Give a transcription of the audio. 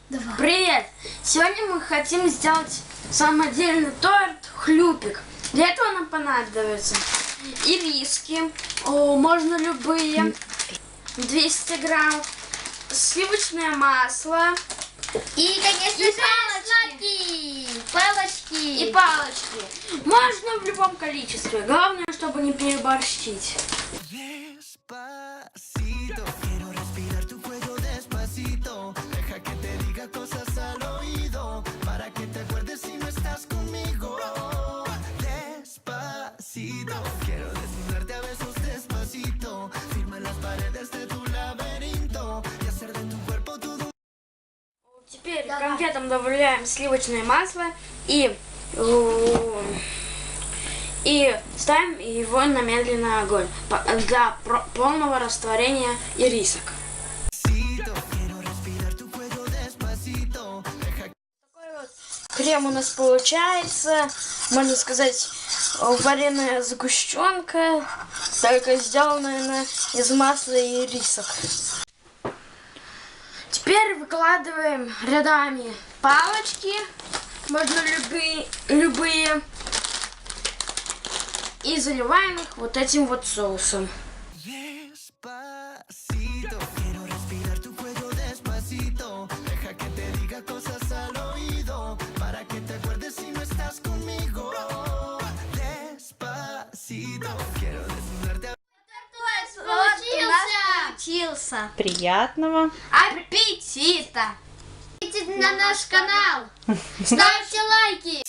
Давай. Привет! Сегодня мы хотим сделать самодельный торт хлюпик. Для этого нам понадобятся ириски, можно любые, 200 грамм, сливочное масло И, конечно, палочки. и палочки. Можно в любом количестве, главное, чтобы не переборщить. Despacito, quiero respirar tu cuello despacito. Deja que te diga cosas al oído, para que te acuerdes si no estás conmigo. Despacito, quiero desnudarte a besos despacito. Firma las paredes de tu laberinto y hacer de tu cuerpo todo. Теперь к конфетам добавляем сливочное масло и ставим его на медленный огонь для полного растворения ирисок. Такой вот крем у нас получается, можно сказать, вареная сгущенка, только сделанная из масла и ирисок. Теперь выкладываем рядами палочки, можно любые, и заливаем их вот этим вот соусом. Despacito, quiero respirar tu cuello despacito. Deja que te diga cosas al oído, para que te acuerdes si no estás conmigo. Despacito, quiero desnudarte a... Получился. Приятного Аппетита. Идите на наш канал. Ставьте лайки.